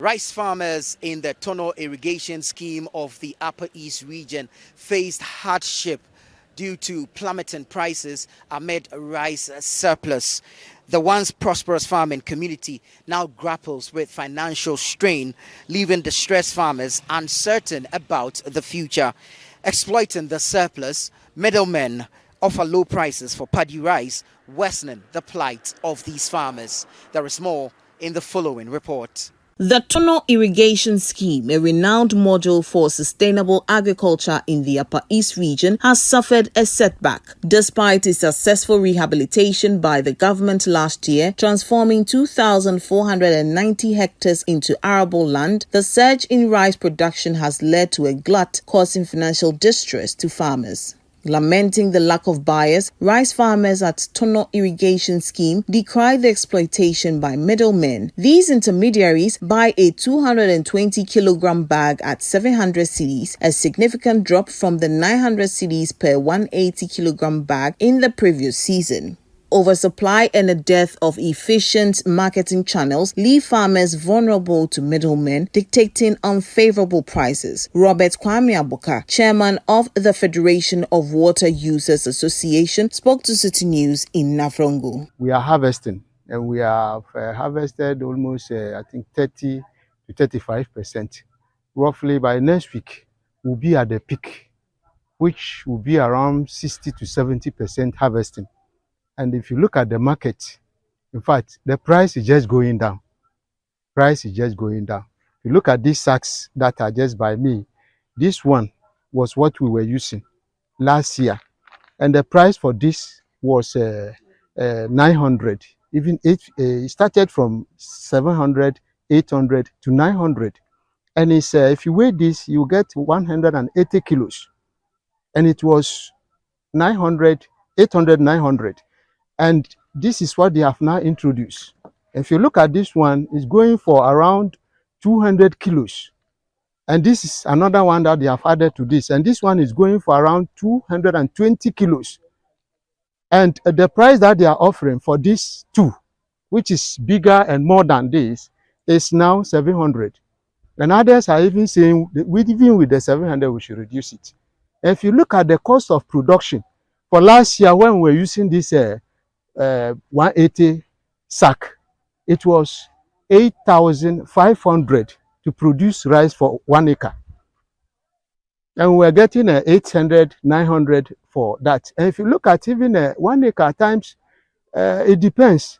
Rice farmers in the Tono irrigation scheme of the Upper East region faced hardship due to plummeting prices amid rice surplus. The once prosperous farming community now grapples with financial strain, leaving distressed farmers uncertain about the future. Exploiting the surplus, middlemen offer low prices for paddy rice, worsening the plight of these farmers. There is more in the following report. The Tono irrigation scheme, a renowned model for sustainable agriculture in the Upper East region, has suffered a setback. Despite its successful rehabilitation by the government last year, transforming 2,490 hectares into arable land, the surge in rice production has led to a glut, causing financial distress to farmers. Lamenting the lack of buyers, rice farmers at Tono irrigation scheme decry the exploitation by middlemen. These intermediaries buy a 220 kilogram bag at 700 cedis, a significant drop from the 900 cedis per 180 kilogram bag in the previous season. Oversupply and the dearth of efficient marketing channels leave farmers vulnerable to middlemen dictating unfavorable prices. Robert Kwame Abuka, chairman of the Federation of Water Users Association, spoke to Citi News in Navrongo. We are harvesting, and we have harvested almost, I think, 30 to 35%. Roughly by next week, we'll be at the peak, which will be around 60 to 70% harvesting. And if you look at the market, in fact, the price is just going down. Price is just going down. If you look at these sacks that are just by me, this one was what we were using last year. And the price for this was 900. Even it started from 700, 800 to 900. And it's, if you weigh this, you get 180 kilos. And it was 900, 800, 900. And this is what they have now introduced. If you look at this one, it's going for around 200 kilos. And this is another one that they have added to this. And this one is going for around 220 kilos. And the price that they are offering for these two, which is bigger and more than this, is now 700. And others are even saying, even with the 700, we should reduce it. And if you look at the cost of production, for last year when we were using this 180 sack, it was 8,500 to produce rice for 1 acre. And we're getting 800, 900 for that. And if you look at even 1 acre at times, it depends.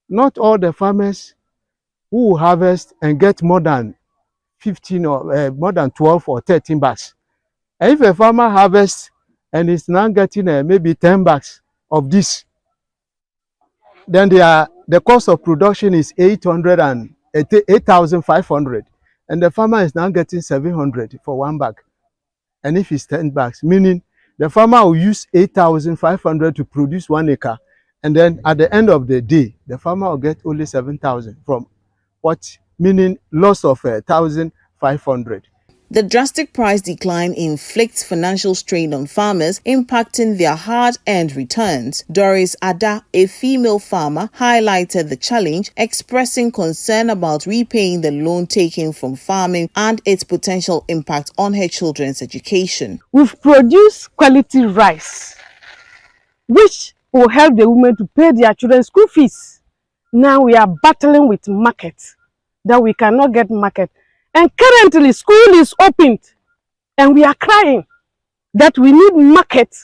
Not all the farmers who harvest and get more than 15 or more than 12 or 13 bags. And if a farmer harvests and is now getting maybe 10 bags of this, then the cost of production is 8,500, and the farmer is now getting 700 for 1 bag. And if it's 10 bags, meaning the farmer will use 8,500 to produce 1 acre, and then at the end of the day, the farmer will get only 7,000 from what, meaning loss of 1,500. The drastic price decline inflicts financial strain on farmers, impacting their hard-earned returns. Doris Ada, a female farmer, highlighted the challenge, expressing concern about repaying the loan taken from farming and its potential impact on her children's education. We've produced quality rice, which will help the women to pay their children's school fees. Now we are battling with market, that we cannot get market. And currently, school is opened, and we are crying that we need market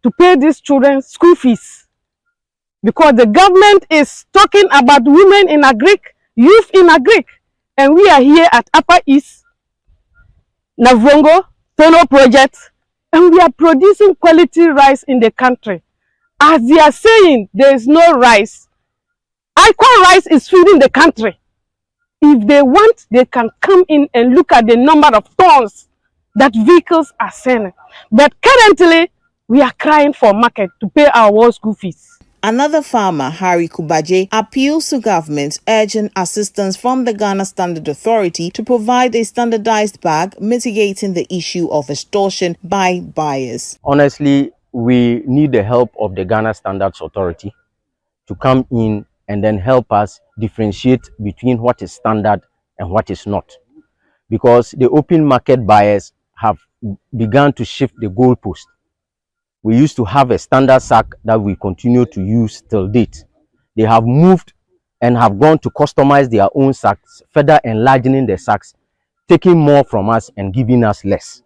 to pay these children's school fees. Because the government is talking about women in agric, youth in agric, and we are here at Upper East, Navrongo, Tono project, and we are producing quality rice in the country. As they are saying, there is no rice. Icon rice is feeding the country. If they want, they can come in and look at the number of tons that vehicles are sending. But currently, we are crying for market to pay our war school fees. Another farmer, Harry Kubaje, appeals to government, urging assistance from the Ghana Standard Authority to provide a standardized bag, mitigating the issue of extortion by buyers. Honestly, we need the help of the Ghana Standards Authority to come in and then help us differentiate between what is standard and what is not. Because the open market buyers have begun to shift the goalpost. We used to have a standard sack that we continue to use till date. They have moved and have gone to customize their own sacks, further enlarging the sacks, taking more from us and giving us less.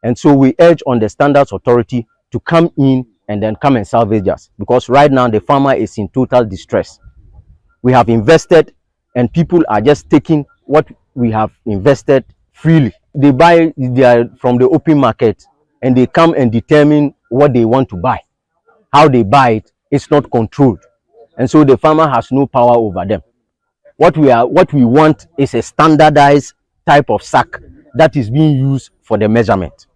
And so we urge on the Standards Authority to come in and then come and salvage us, because right now the farmer is in total distress. We have invested and people are just taking what we have invested freely. They buy from the open market and they come and determine what they want to buy. How they buy it is not controlled, and so the farmer has no power over them. What we want is a standardized type of sack that is being used for the measurement.